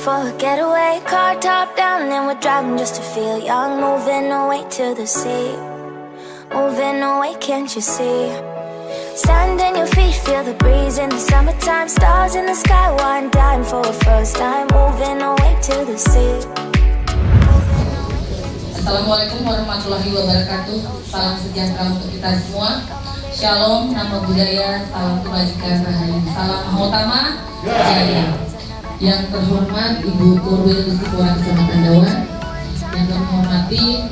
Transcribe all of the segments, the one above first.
for a getaway, car top down and we're driving just to feel young. Moving away to the sea, moving away, can't you see? Sand in your feet, feel the breeze in the summertime. Stars in the sky, one dime for a first time. Moving away to the sea. Assalamualaikum warahmatullahi wabarakatuh. Salam sejahtera untuk kita semua. Shalom, nama budaya, salam kebajikan, rahayu, salam mahotama, jaya. Yang terhormat Ibu Korwil Istiqora Kecamatan Dawan, yang kami hormati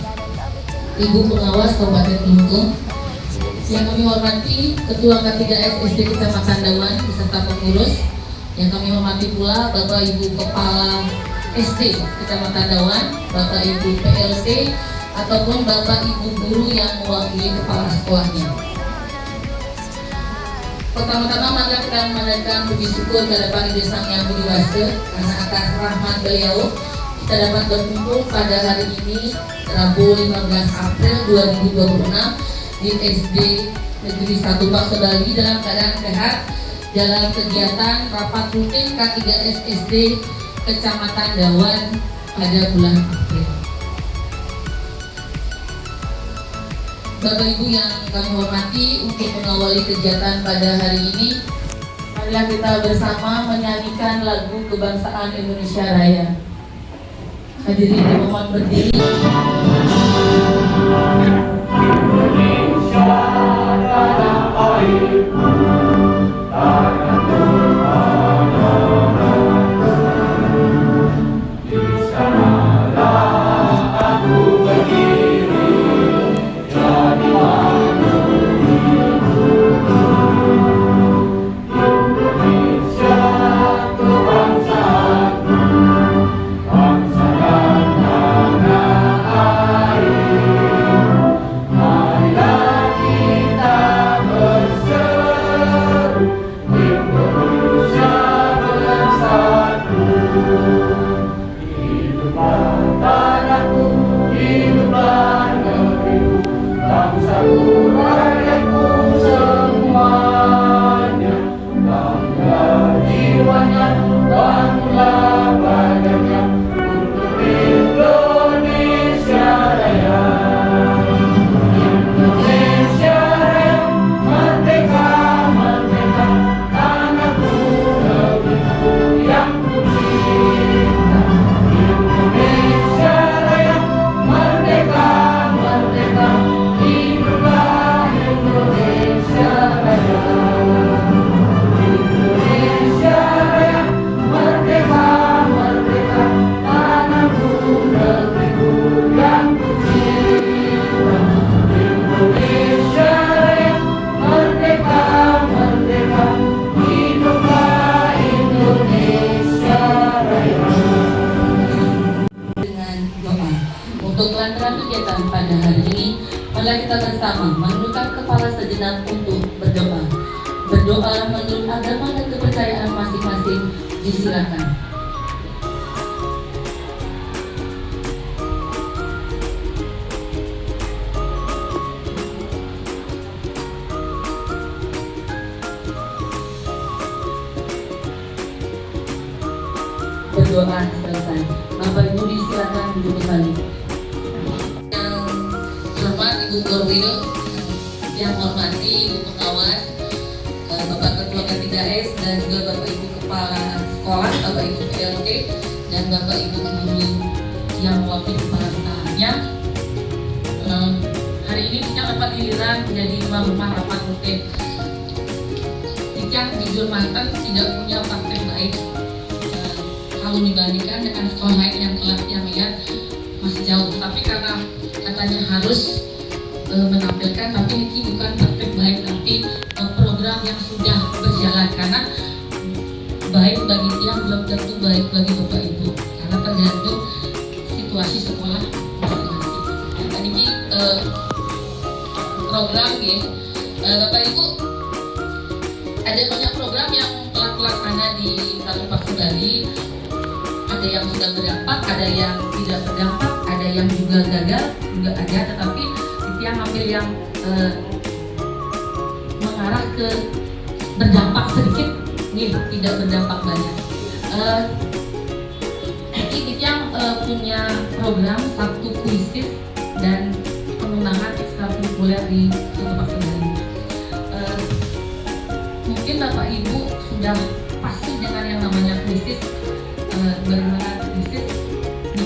Ibu Pengawas Kabupaten Kelungkung, yang kami hormati Ketua K3S SD Kecamatan Dawan beserta pengurus, yang kami hormati pula Bapak Ibu Kepala SD Kecamatan Dawan, Bapak Ibu PLT ataupun Bapak Ibu guru yang mewakili kepala sekolahnya. Pertama-tama mari kita memanjatkan puji syukur kehadirat Ibu Sang Yang Budi Wase karena atas rahmat beliau kita dapat berkumpul pada hari ini Rabu 15 April 2026 di SD Negeri 1 Bangsa Bali dalam keadaan sehat dalam kegiatan rapat rutin K3S SD Kecamatan Dawan pada bulan April. Bapak Ibu yang kami hormati, untuk mengawali kegiatan pada hari ini, marilah kita bersama menyanyikan lagu kebangsaan Indonesia Raya. Hadirin dimohon berdiri. Indonesia tanah airku, tanah Tuhan, di sanalah aku berdiri. Untuk kelancaran kegiatan pada hari ini, marilah kita bersama menundukkan kepala sejenak untuk berdoa. Berdoa menurut agama dan kepercayaan masing-masing disilakan. Berdoa selesai. Bapak Ibu disilakan duduk kembali. Ibu Korwil, yang hormati Ibu Pengawas, Bapak Ketua K3S dan juga Bapak Ibu Kepala Sekolah, Bapak Ibu PLT dan Bapak Ibu guru yang mewakili kepala sekolahnya. Hari ini kita dapat giliran menjadi rumah rapat rutin. Yang jujur mantan tidak punya praktek baik kalau dibandingkan dengan sekolah lain yang kelasnya lihat masih jauh. Tapi karena katanya harus menampilkan, tapi ini bukan praktek baik, tapi program yang sudah berjalan, karena baik bagi yang belum tentu baik bagi Bapak Ibu, karena tergantung situasi sekolah masing-masing. Tadi ini program ya, Bapak Ibu, ada banyak program yang telah terlaksana di Satu Bangsa Bali. Ada yang sudah berdampak, ada yang tidak berdampak, ada yang juga gagal, juga ada, tetapi yang ambil yang mengarah ke berdampak sedikit, nih tidak berdampak banyak. Yang punya program Sabtu Kuisis dan pengembangan ekstrakurikuler di Sumatera Selatan. Mungkin Bapak Ibu sudah pasti dengan yang namanya kuisis, bagaimana kuisis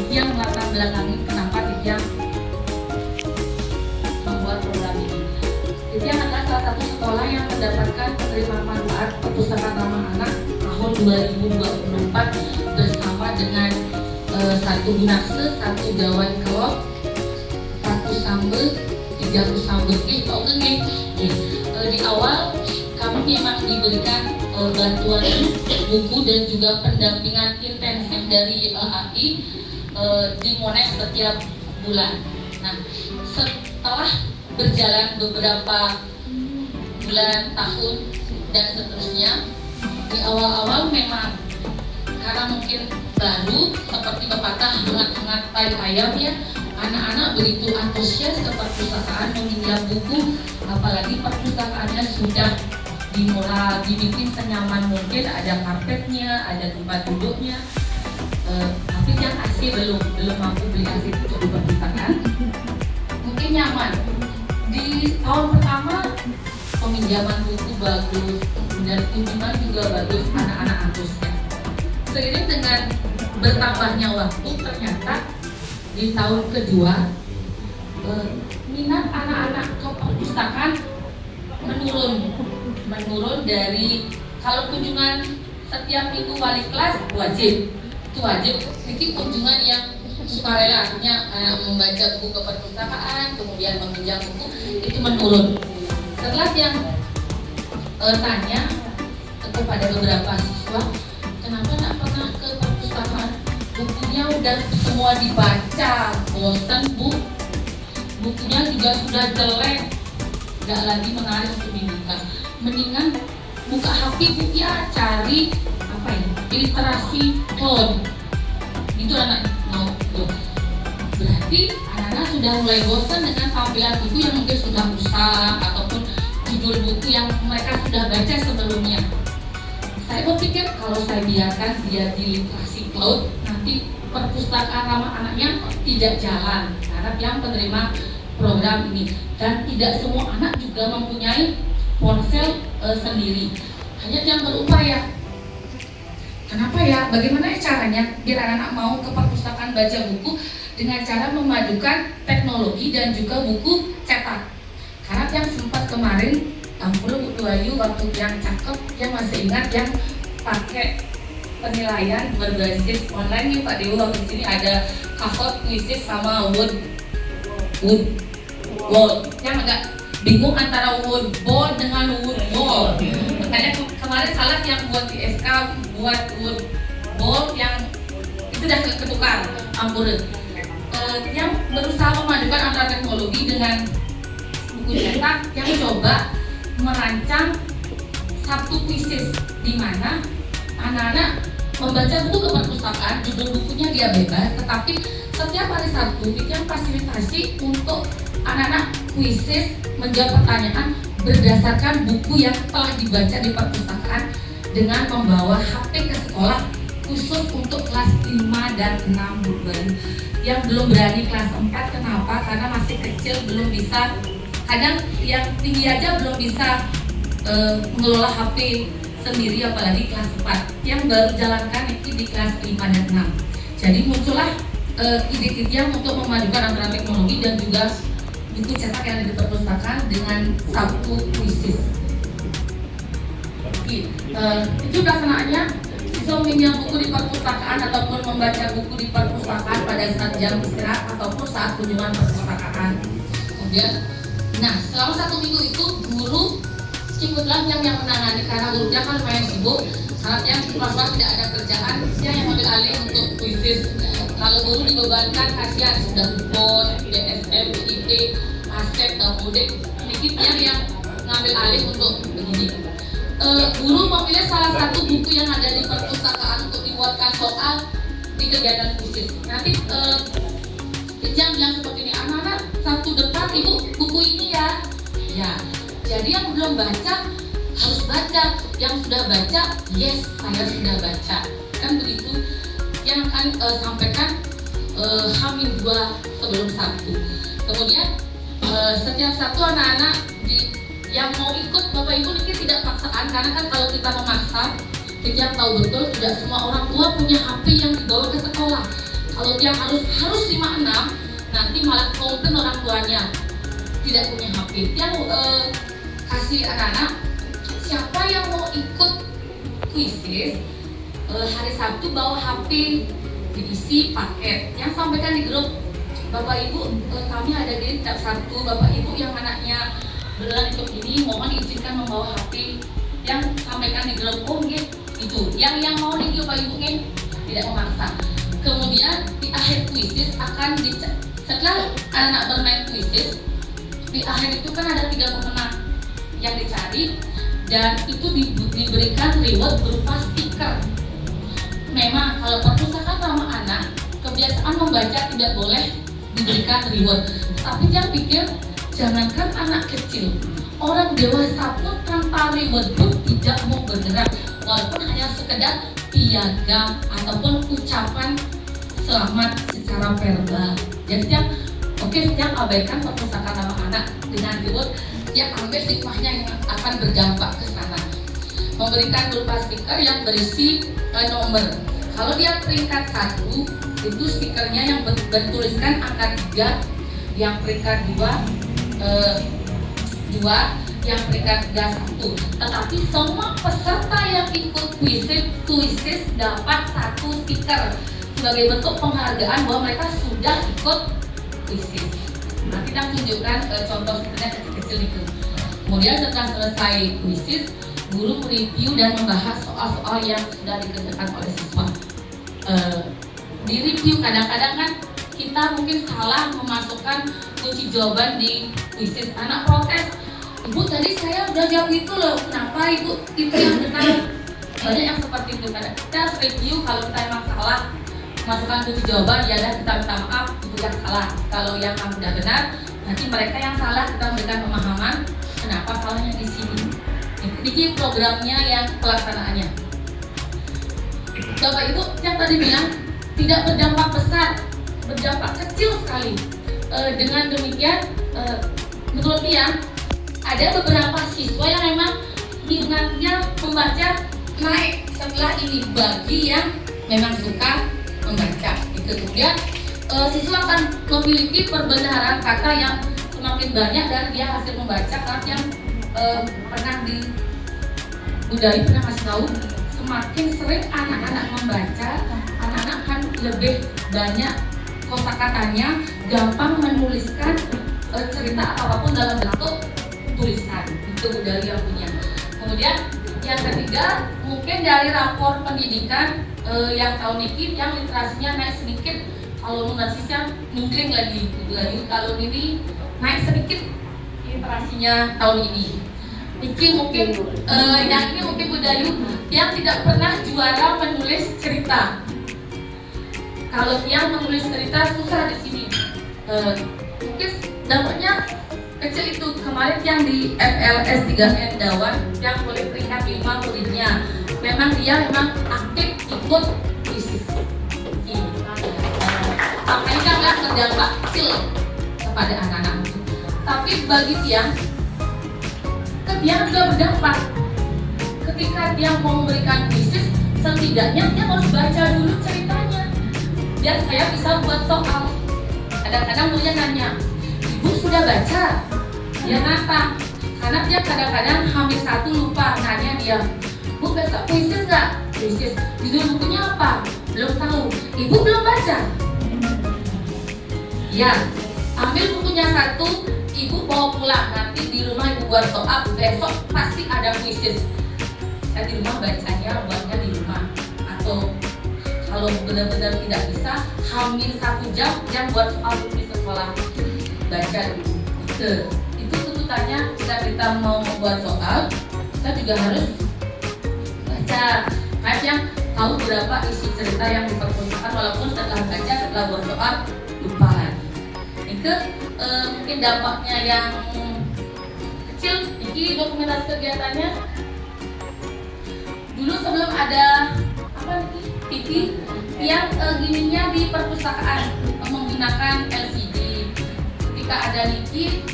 yang melatar belakangi kenapa yang membuat program ini. Yang adalah salah satu sekolah yang mendapatkan penerimaan manfaat perpustakaan ramah anak tahun 2024 bersama dengan satu Gunakse, satu Jawan Kelop, satu Sambel, 3 Sambel. Di awal kami memang diberikan bantuan buku dan juga pendampingan intensif dari LHI di Monet setiap bulan. Nah, setelah berjalan beberapa bulan, tahun, dan seterusnya, di awal-awal memang karena mungkin baru seperti pepatah hangat-hangat tai ayam ya, anak-anak begitu antusias ke perpustakaan meminjam buku, apalagi perpustakaannya sudah dibikin senyaman mungkin, ada karpetnya, ada tempat duduknya, tapi yang AC belum mampu beli AC untuk di perpustakaan. Mungkin nyaman. Di tahun pertama peminjaman buku bagus dan kunjungan juga bagus, anak-anak antusias. Seiring dengan bertambahnya waktu, ternyata di tahun kedua minat anak-anak ke perpustakaan menurun dari, kalau kunjungan setiap minggu wali kelas wajib, itu wajib. Ini kunjungan yang sukarela, artinya membaca buku ke perpustakaan, kemudian meminjam buku, itu menurun. Setelah yang tanya kepada beberapa siswa, kenapa nggak pernah ke perpustakaan? Bukunya udah semua dibaca, bosan bu. Bukunya juga sudah jelek, nggak lagi menarik untuk dibuka. Mendingan buka HP bu ya, cari apa ya, literasi cloud. Itu anak mau tuh. Berarti anak-anak sudah mulai bosan dengan tampilan buku yang mungkin sudah rusak ataupun judul buku yang mereka sudah baca sebelumnya. Saya berpikir kalau saya biarkan dia di literasi cloud, nanti perpustakaan ramah anaknya tidak jalan karena yang penerima program ini, dan tidak semua anak juga mempunyai ponsel sendiri. Hanya yang berupaya. Kenapa ya? Bagaimana caranya biar anak-anak mau ke perpustakaan baca buku dengan cara memadukan teknologi dan juga buku cetak. Karena yang sempat kemarin Bu Ayu waktu yang cakep, yang masih ingat yang pakai penilaian berbasis online nih Pak Dewo, waktu sini ada Kahoot, Quizzes sama Wood Ball. Yang agak bingung antara Wood Ball dengan Wood Ball. Makanya kemarin salah yang buat di SK buat Wood Ball, yang itu udah ketukar, ampun. Yang berusaha memadukan antara teknologi dengan buku cetak, yang coba merancang Sabtu Quizzes, di mana anak-anak membaca buku ke perpustakaan, judul bukunya dia bebas, tetapi setiap hari Sabtu bikin fasilitasi untuk anak-anak quizzes menjawab pertanyaan berdasarkan buku yang telah dibaca di perpustakaan dengan membawa HP ke sekolah khusus untuk kelas 5 dan 6 Bu. Yang belum berani kelas 4, kenapa? Karena masih kecil, belum bisa, kadang yang tinggi aja belum bisa mengelola HP sendiri, apalagi kelas 4. Yang baru jalankan itu di kelas 5 dan 6. Jadi muncullah ide-ide yang untuk memadukan antara teknologi dan juga buku cetak yang ada di perpustakaan dengan Sabtu Quizzes. Itu pelaksanaannya, siswa meminjam buku di perpustakaan ataupun membaca buku di perpustakaan pada saat jam istirahat ataupun saat kunjungan perpustakaan. Kemudian, nah selama 1 minggu itu guru ikutlah yang menangani, karena gurunya kan lumayan sibuk. Saatnya kelas tidak ada kerjaan, dia yang ambil alih untuk quizzes. Kalau guru dibebankan, kasihan sudah UPON, DSM, IP, ASEP, Damudik, sedikitnya yang ngambil alih untuk begini. Guru memilih salah satu buku yang ada di perpustakaan untuk dibuatkan soal di kegiatan quizzes. Nanti yang bilang seperti ini, anak-anak Sabtu depan ibu buku ini ya. Ya, jadi yang belum baca harus baca, yang sudah baca yes saya sudah baca, kan begitu. yang akan sampaikan H-2 sebelum Sabtu. Kemudian setiap Sabtu anak-anak yang mau ikut Bapak Ibu ini tidak paksaan, karena kan kalau kita memaksa, kita tahu betul tidak semua orang tua punya HP yang dibawa ke sekolah. Kalau dia harus 5-6, nanti malah komplain orang tuanya tidak punya HP. Dia kasih anak-anak, siapa yang mau ikut kuisis hari Sabtu bawa HP diisi paket, yang sampaikan di grup Bapak Ibu, kami ada di tiap Sabtu, Bapak Ibu yang anaknya beneran ikut ini mohon diizinkan membawa HP, yang sampaikan di grup. Oh itu yang mau nih Bapak Ibu tidak memaksa. Kemudian di akhir kuisis akan setelah anak bermain kuisis, di akhir itu kan ada 3 pemenang yang dicari, dan itu diberikan reward berupa stiker. Memang kalau perpustakaan ramah anak, kebiasaan membaca tidak boleh diberikan reward. Tapi jangan pikir, jangankan anak kecil, orang dewasa pun tanpa reward pun tidak mau bergerak, walaupun hanya sekedar piagam ataupun ucapan selamat secara verbal. Jadi setiap abaikan perpustakaan ramah anak dengan reward, dia ambil hikmahnya yang akan berdampak ke sana. Memberikan berupa stiker yang berisi nomor. Kalau dia peringkat 1, itu stikernya yang bertuliskan angka 3, yang peringkat 2, yang peringkat 3 1. Tetapi semua peserta yang ikut kuisis dapat 1 stiker sebagai bentuk penghargaan bahwa mereka sudah ikut kuisis. Nah, kita tunjukkan contoh stikernya kecil-kecil itu. Kemudian setelah selesai kuisis, guru mereview dan membahas soal-soal yang sudah dikerjakan oleh siswa. Di review kadang-kadang kan kita mungkin salah memasukkan kunci jawaban di kuisis. Anak protes, Ibu tadi saya udah jawab itu loh, kenapa Ibu itu yang benar? Banyak yang seperti itu. Kadang kita harus review, kalau kita emang salah masukkan kunci jawaban, ya udah kita minta maaf, itu yang salah. Kalau yang kamu udah benar, nanti mereka yang salah kita berikan pemahaman kenapa salahnya di sini. Ini programnya yang pelaksanaannya. Bapak Ibu yang tadi bilang tidak berdampak besar, berdampak kecil sekali. Dengan demikian, menurut Tiang, ada beberapa siswa yang memang minatnya membaca naik setelah ini bagi yang memang suka membaca. Kemudian siswa akan memiliki perbenaran kata yang semakin banyak dari dia hasil membaca, karena yang pernah di budaya pernah kasih tahu, semakin sering anak-anak membaca, anak-anak akan lebih banyak kosakatanya, gampang menuliskan cerita apapun dalam bentuk tulisan. Itu budaya yang punya. Kemudian yang ketiga, mungkin dari rapor pendidikan yang tahun ini yang literasinya naik sedikit. Kalau numerisnya mungkin lagi budaya, kalau ini naik sedikit literasinya tahun ini. Ini mungkin yang ini mungkin budaya yang tidak pernah juara menulis cerita. Kalau yang menulis cerita susah di sini. Mungkin dampaknya kecil itu. Kemarin yang di FLS 3N Dawan yang boleh peringkat 5 muridnya, memang dia memang aktif ikut kuisis. Makanya kan nggak berdampak kecil kepada anak-anak. Tapi bagi Tiang, dia juga berdampak. Ketika dia mau memberikan kuisis, setidaknya dia harus baca dulu ceritanya, biar saya bisa buat soal. Kadang-kadang dia nanya, Ibu sudah baca? Dia nata, karena dia kadang-kadang hampir 1 lupa. Nanya dia, Bu besok kuisis nggak? Kuisis. Judul bukunya apa? Belum tahu. Ibu belum baca? Ya, ambil bukunya 1, Ibu bawa pulang. Nanti di rumah Ibu buat soal, besok pasti ada kuisis. Saya di rumah bacanya, buatnya di rumah. Atau kalau benar-benar tidak bisa, hamil 1 jam yang buat soal di sekolah, baca dulu. Itu tuntutannya. Kita mau membuat soal, kita juga harus baca. Kayak yang tahu berapa isi cerita yang diperpuntakan, walaupun setelah baca, setelah buat soal lupa. Itu mungkin dampaknya yang kecil. Ini dokumentasi kegiatannya. Dulu sebelum ada TV, Yang gininya di perpustakaan menggunakan LCD. Ketika ada likit,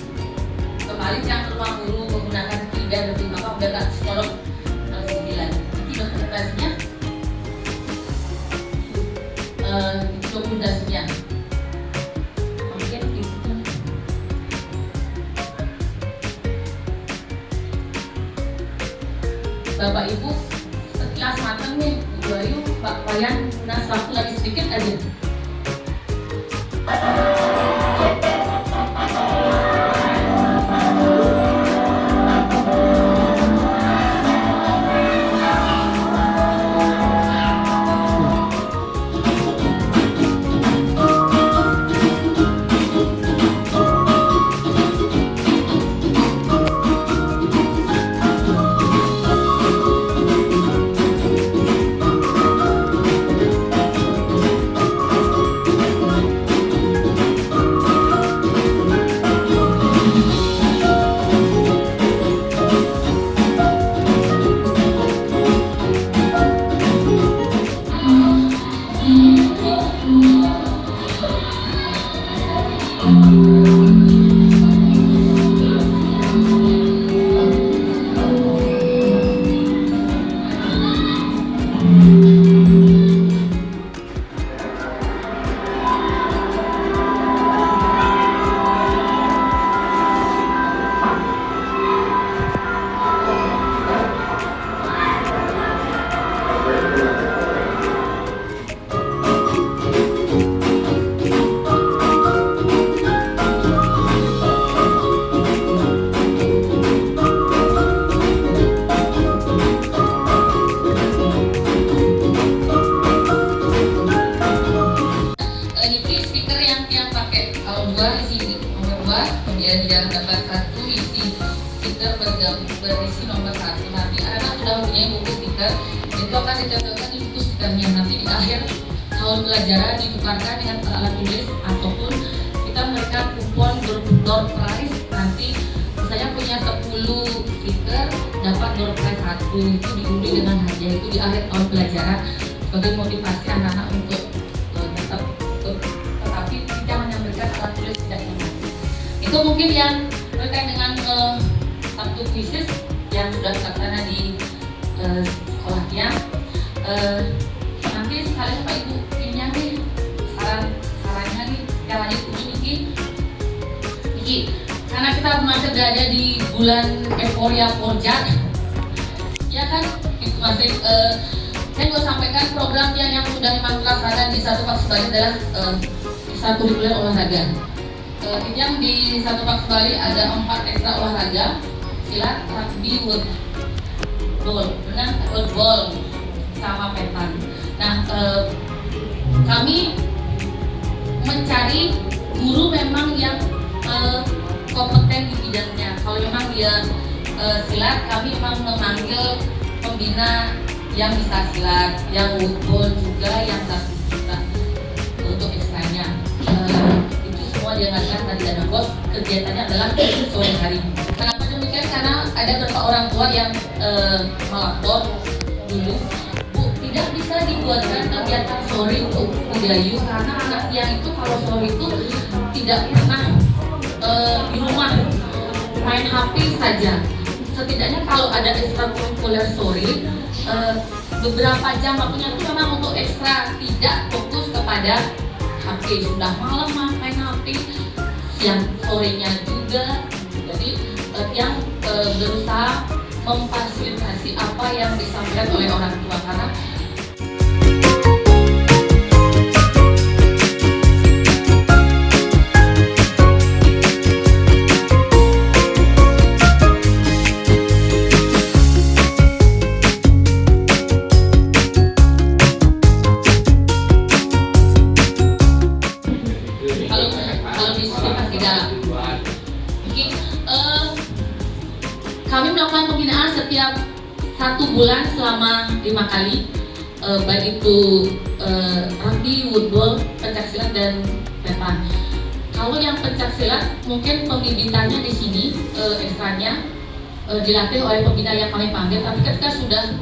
kembali yang rumah guru menggunakan tidak lebih apa udah nggak sekolok LCD lagi. Ini dokumentasinya, itu dokumentasinya. Mungkin itu. Bapak Ibu sekilas matang nih, Bu Ayu, Pak Wayan, nah waktu lagi sedikit aja. Kemudian yang dapat satu isi stiker berisi nomor 1. Nanti anak sudah mempunyai buku stiker, itu akan ditetapkan di buku stikernya. Nanti di akhir tahun pelajaran ditukarkan dengan alat tulis ataupun kita memberikan kupon door prize. Nanti misalnya punya 10 stiker dapat door prize 1, itu diundi dengan hadiah itu di akhir tahun pelajaran sebagai motivasi anak-anak untuk tetap tetapi tidak menyampaikan alat tulis tidak ingat. Itu mungkin yang terkait dengan satu krisis yang sudah terlaksana di sekolahnya. Nanti sekalian Pak Ibu ininya nih sarannya nih yang lanjut ini karena kita masih berada di bulan euforia Forja, ya kan itu masih saya mau sampaikan program yang sudah memang terlaksana di Satu Pak Bali adalah satu bulan olahraga. Yang di Satu Pak Bali ada 4 ekstra olahraga: silat, rugby, woodball, sama petan. Nah, kami mencari guru memang yang kompeten di bidangnya. Kalau memang dia silat, kami memang memanggil pembina yang bisa silat, yang woodball juga, yang juga untuk ekstranya. Dianggarkan tadi dana bos, kegiatannya adalah sore hari. Kenapa demikian? Karena ada beberapa orang tua yang melapor dulu, Bu, tidak bisa dibuatkan kegiatan sore untuk Budayu karena anak yang itu kalau sore itu tidak pernah di rumah main HP saja. Setidaknya kalau ada ekstrakurikuler sore, beberapa jam waktunya itu memang untuk ekstra, tidak fokus kepada HP. Sudah malam main HP, siang sorenya juga. Jadi yang berusaha memfasilitasi apa yang disampaikan oleh orang tua karena kami melakukan pembinaan setiap 1 bulan selama 5 kali, baik itu rugby, woodball, pencaksilat dan petan. Kalau yang pencaksilat mungkin pembibitannya di sini ekstranya dilatih oleh pembina yang kami panggil, tapi ketika sudah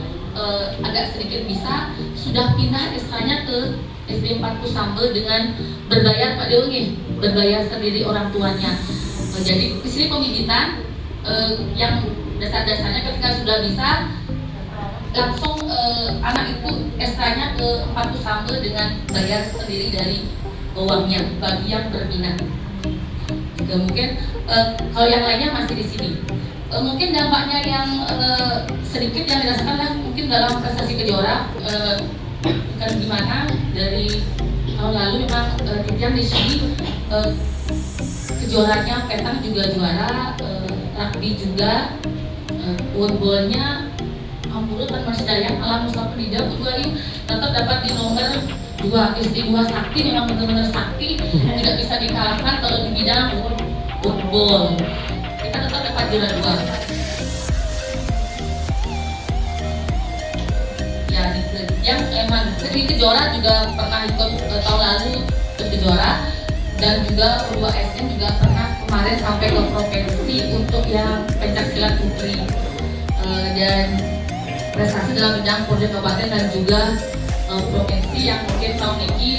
agak sedikit bisa, sudah pindah ekstranya ke SD 4 Kusambel dengan berbayar Pak Dewi, berbayar sendiri orang tuanya. Jadi di sini pembibitan yang dasar-dasarnya ketika sudah bisa langsung anak itu SK-nya ke 4 Kusambel dengan bayar sendiri dari uangnya bagi yang berminat. Juga mungkin kalau yang lainnya masih di sini. Mungkin dampaknya yang sedikit yang dirasakan lah mungkin dalam prestasi kejora kan gimana dari tahun lalu memang yang di sini kejuaraannya petang juga juara, rugby juga, woodballnya Ampuru dan Mas Dayang Alam Mustafa Penida Buduayu tetap dapat di nomor 2 SD 2 sakti, memang benar-benar sakti, tidak bisa dikalahkan kalau di bidang woodball. Kita tetap dapat juara 2. Ya, yang emang di kejora juga pernah ikut tahun lalu ke kejora, dan juga U2SM juga pernah kemarin sampai ke provinsi untuk yang pencaksilat putri, dan prestasi dalam bidang Polda Kabupaten dan juga provinsi yang mungkin tahun ini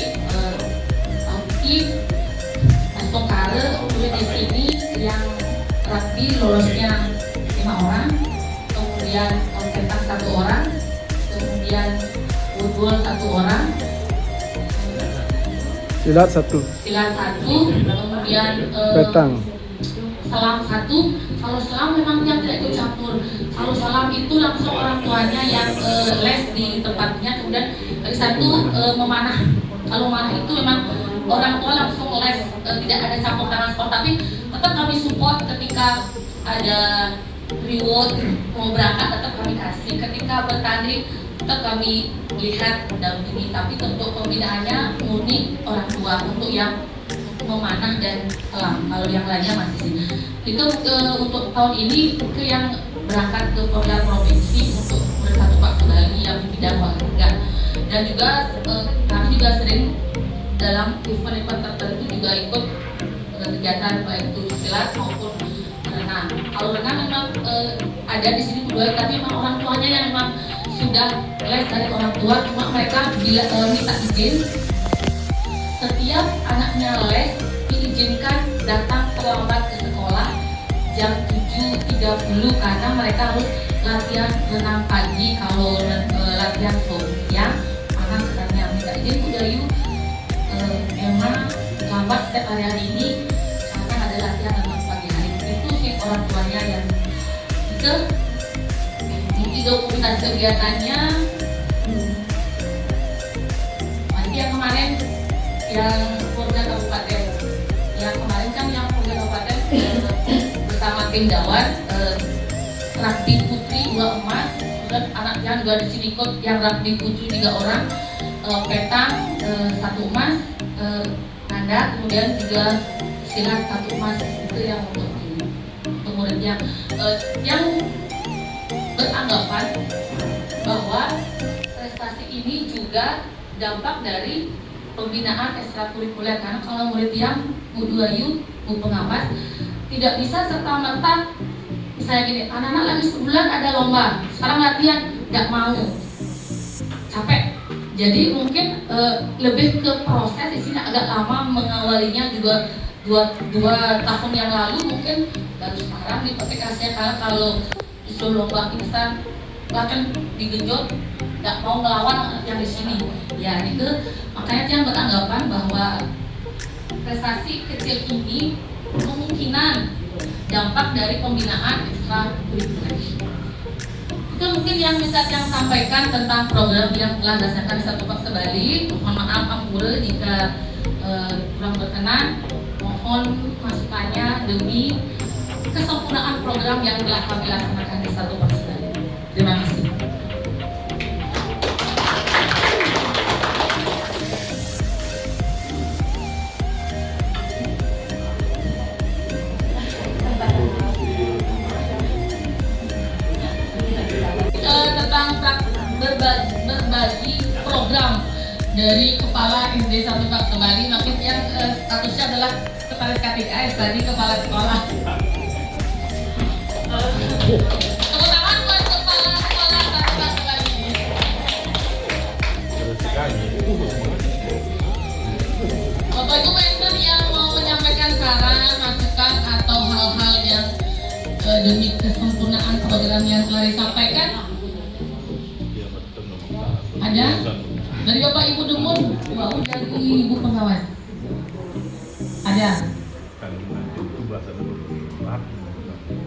langsung kare di sini yang rugby lolosnya 5 orang, kemudian petang 1 orang, kemudian woodball 1 orang, silat 1, kemudian petang selam 1. Kalau selam memang dia tidak ikut campur. Kalau selam itu langsung orang tuanya yang les di tempatnya, kemudian dari 1 memanah. Kalau memanah itu memang orang tua langsung les, tidak ada campur tangan sport, tapi tetap kami support ketika ada reward mau berangkat, tetap kami kasih. Ketika bertanding tetap kami lihat dampingi, tapi untuk pembinaannya murni orang tua untuk yang memanah dan selam. Kalau yang lainnya masih sini. Itu untuk tahun ini ke yang berangkat ke provinsi untuk bersatu Pak Sebali yang bidang olahraga, dan juga kami juga sering dalam event-event tertentu juga ikut kegiatan baik itu silat maupun renang. Kalau renang memang ada di sini kedua, tapi memang orang tuanya yang memang sudah les dari orang tua, cuma mereka bila minta izin setiap anaknya les diizinkan datang terlambat ke sekolah jam 7.30 karena mereka harus latihan renang pagi. Kalau latihan siang panas katanya, minta izin Budayu memang lambat setiap hari ini karena ada latihan renang pagi hari. Itu sih orang tuanya yang itu dokumentasi kegiatannya. Yang kemarin yang Polda Kabupaten, yang kemarin kan yang Polda Kabupaten bersama tim Dawan, rugby putri 2 emas, kemudian anaknya juga di sini ikut yang rugby putri 3 orang, petang 1 emas, nanda, kemudian juga silat 1 emas. Itu yang untuk ini, muridnya yang beranggapan bahwa prestasi ini juga dampak dari pembinaan ekstrakurikuler, karena kalau murid yang U2U, U pengawas tidak bisa serta-merta misalnya gini, anak-anak lagi sebulan ada lomba, sekarang latihan, nggak mau, capek. Jadi mungkin lebih ke proses di sini agak lama mengawalinya, juga 2 tahun yang lalu mungkin baru sekarang di aplikasinya, karena kalau disuruh lomba instan bahkan digenjot nggak mau ngelawan yang di sini. Ya itu makanya dia beranggapan bahwa prestasi kecil ini kemungkinan dampak dari pembinaan ekstrakurikuler. Itu mungkin yang bisa yang sampaikan tentang program yang telah dilaksanakan di Satu Pak Sebali. Mohon maaf Ampura jika kurang berkenan. Mohon masukannya demi kesempurnaan program yang telah kami laksanakan di Satu Pak Sebali. Terima kasih. Berbagi program dari Kepala SD 1 Pak Sebali, maksud yang statusnya adalah Kepala KTKS tadi Kepala Sekolah. Tepuk tangan buat Kepala Sekolah 1 Pak Sebali. demi kesempurnaan program yang telah disampaikan. Ada dari Bapak Ibu Dumun, dari Ibu Pengawas. Ada.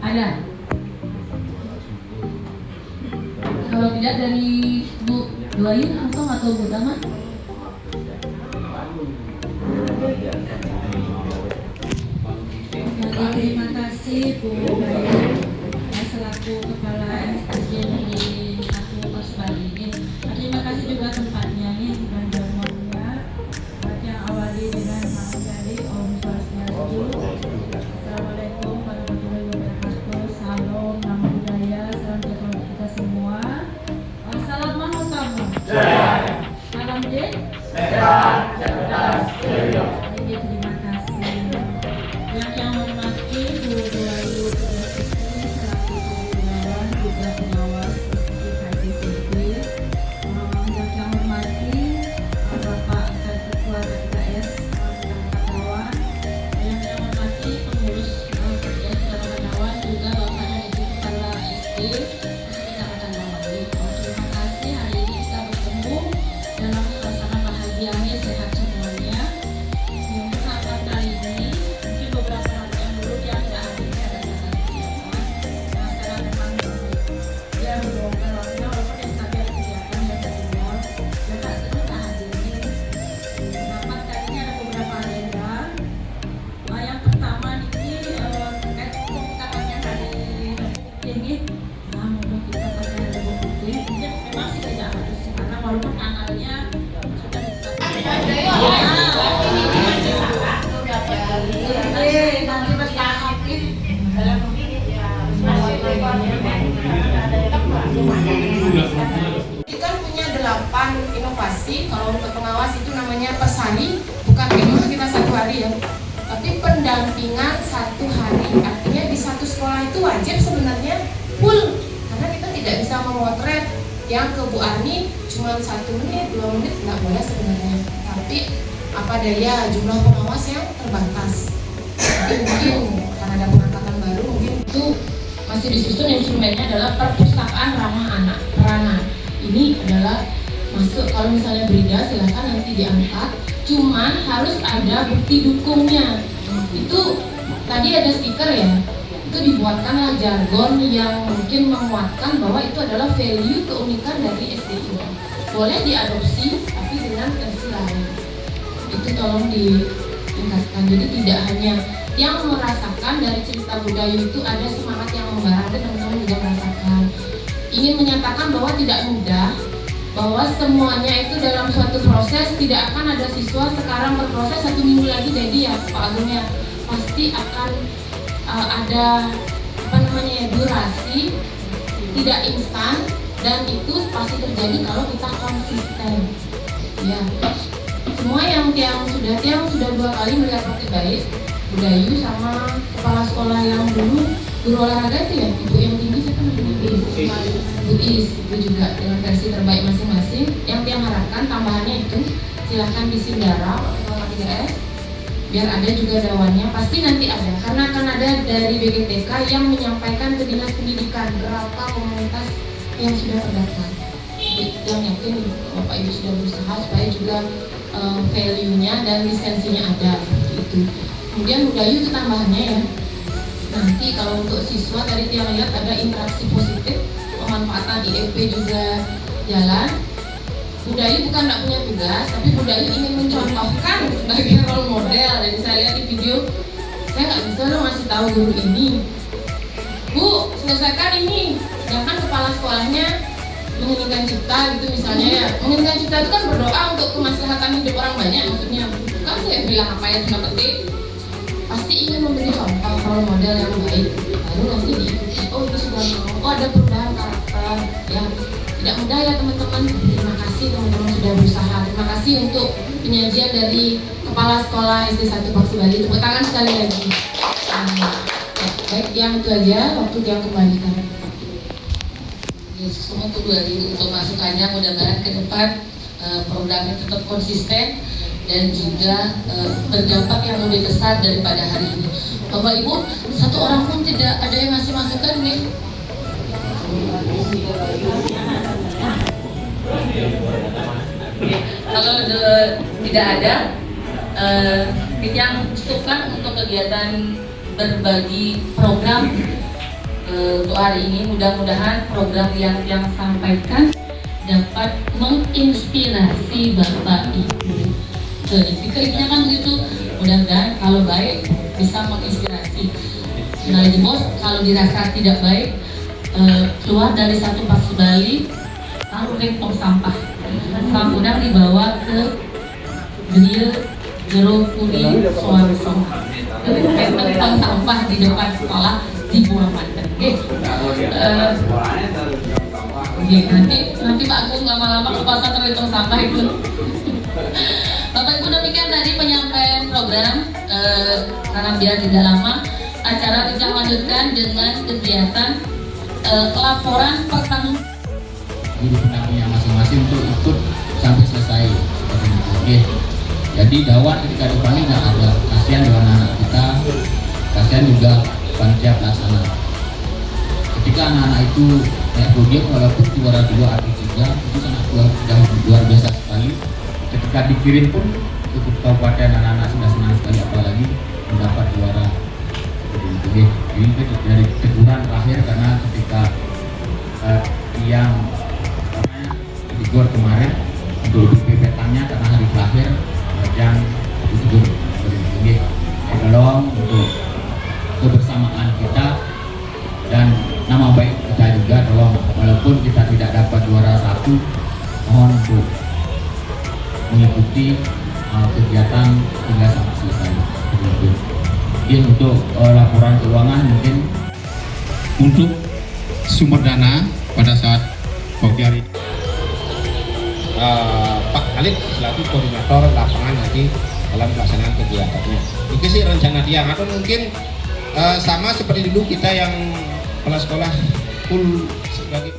Ada. Kalau tidak dari Bu Duayu langsung atau Bu Tama? Terima kasih Bu Bayu selaku Kepala SDG di Satu Pos Bali ini. Terima kasih juga tempatnya nih dan jamuannya. Yang awali dengan mengucapkan Om Swastiastu. Assalamualaikum warahmatullahi wabarakatuh. Salam, nama budaya, salam sejahtera kita semua. Salam Mahotama. Salam J. Sehat, cerdas, ceria. Terima kasih. Yang hormati Bu Duayu selaku pengawas juga pengawas di KJCB. Yang hormati Bapak Ketua KKS Kawan. Yang hormati pengurus KKS Kawan juga Bapak dan Ibu Kepala SD Kecamatan Bawali. Terima kasih hari ini kita bertemu dalam suasana bahagianya, sehat semuanya. Yang kesempatan kali ini mungkin beberapa hari yang dulu dia tidak hadir pada saat sekarang memang dia belum keluarga walaupun yang tadi ada kegiatan yang terluar dan tak tidak hadir ini. Dapat kali ini ada beberapa agenda. Yang pertama ini terkait pengungkapannya hari ini. Namun kita pada ada bukti mungkin memang sih tidak harus karena walaupun tanggalnya sudah Kita kan punya 8 inovasi. Kalau untuk pengawas itu namanya pesari, bukan memang kita 1 hari ya, tapi pendampingan 1 hari. Artinya di satu sekolah itu wajib sebenarnya full, karena kita tidak bisa memotret yang ke Bu Arni cuma 1 menit, 2 menit nggak boleh sebenarnya. Tapi apa daya jumlah pengawas yang terbatas. Jadi mungkin karena ada pengangkatan baru mungkin Itu masih disusun instrumennya adalah perpustakaan ramah anak perana. Ini adalah masuk, kalau misalnya berida silahkan nanti diangkat, cuman harus ada bukti dukungnya. Itu tadi ada stiker ya, itu dibuatkanlah jargon yang mungkin menguatkan bahwa itu adalah value keunikan dari SDI. Boleh diadopsi tapi dengan versi lain. Itu tolong ditingkatkan. Jadi tidak hanya yang merasakan dari cerita budaya itu ada semangat yang membara, ada teman-teman juga merasakan. Ingin menyatakan bahwa tidak mudah, bahwa semuanya itu dalam suatu proses, tidak akan ada siswa sekarang berproses 1 minggu lagi jadi ya Pak Agung ya, pasti akan ada durasi, tidak instan, dan itu pasti terjadi kalau kita konsisten ya. Semua yang sudah 2 kali melihat praktik baik Budayu sama kepala sekolah yang dulu guru olahraga itu ya, ibu yang tinggi siapa namanya? Bu Is, itu juga dengan versi terbaik masing-masing. Yang tiang harapkan tambahannya itu silahkan disindara kalau 3S biar ada juga dawannya, pasti nanti ada karena akan ada dari BGTK yang menyampaikan ke dinas pendidikan berapa komunitas yang sudah terdaftar. Yang yakin Bapak Ibu sudah berusaha supaya juga value-nya dan lisensinya ada seperti itu. Kemudian Budayu itu tambahannya ya. Nanti kalau untuk siswa tadi yang lihat ada interaksi positif, pemanfaatan IEP juga jalan. Budayu bukan tidak punya tugas, tapi Budayu ingin mencontohkan sebagai role model. Jadi saya lihat di video, saya nggak bisa loh ngasih tahu guru ini, Bu selesaikan ini, sedangkan kepala sekolahnya menginginkan cipta gitu misalnya ya. Menginginkan cipta itu kan berdoa untuk kemaslahatan hidup orang banyak, maksudnya bukan saya bilang apa yang cuma petik. Pasti ingin memberi contoh role model yang baik, baru nanti diikuti. Oh ini sudah mau, oh ada perubahan karakter ya. Tidak mudah ya teman-teman. Terima kasih teman-teman sudah berusaha. Terima kasih untuk penyajian dari Kepala Sekolah SD 1 Paksi Bali. Tepuk tangan sekali lagi. Baik, yang itu aja. Waktu yang kembalikan. Semua untuk untuk masukannya, mudah-mudahan ke depan programnya tetap konsisten dan juga berdampak yang lebih besar daripada hari ini. Bapak Ibu, 1 orang pun tidak ada yang ngasih masukan, Kalau tidak ada, kita yang cukupkan untuk kegiatan berbagi program untuk hari ini. Mudah-mudahan program yang sampaikan dapat menginspirasi Bapak Ibu. Pikirnya kan begitu. Mudah-mudahan kalau baik bisa menginspirasi. Nah, lagi bos, kalau dirasa tidak baik, keluar dari satu Paksi Bali, taruh tong sampah. Kemudian dibawa ke Geria Jero Kuli Suwarso. Tong sampah di depan sekolah dibuang mantan. Nanti Pak Agung lama-lama ke pasar terhitung sampah itu. Bapak Ibu, demikian tadi penyampaian program. Karena biar tidak lama, acara kita lanjutkan dengan kegiatan laporan pertanggung di pendampingnya masing-masing untuk ikut sampai selesai. Oke. Jadi dawat ketika dipanggil nggak ada, kasihan dengan anak kita, kasihan juga panitia pelaksana. Ketika anak-anak itu kayak podium walaupun juara 2 atau 3 itu sangat luar biasa sekali. Ketika dikirim pun cukup kabupaten anak-anak sudah senang sekali, apalagi mendapat juara. Oke. Ini dari teguran terakhir karena ketika yang di gor kemarin untuk petangnya karena hari terakhir yang ditegur. Oke. Tolong untuk kebersamaan kita dan nama baik kita juga, tolong walaupun kita tidak dapat juara 1, mohon untuk mengikuti kegiatan hingga sampai selesai. Mungkin untuk laporan keuangan, mungkin untuk sumber dana pada saat pagi hari ini. Pak Khalid selaku koordinator lapangan nanti dalam pelaksanaan kegiatannya. Itu sih rencana dia. Atau mungkin sama seperti dulu kita yang kepala sekolah full sebagai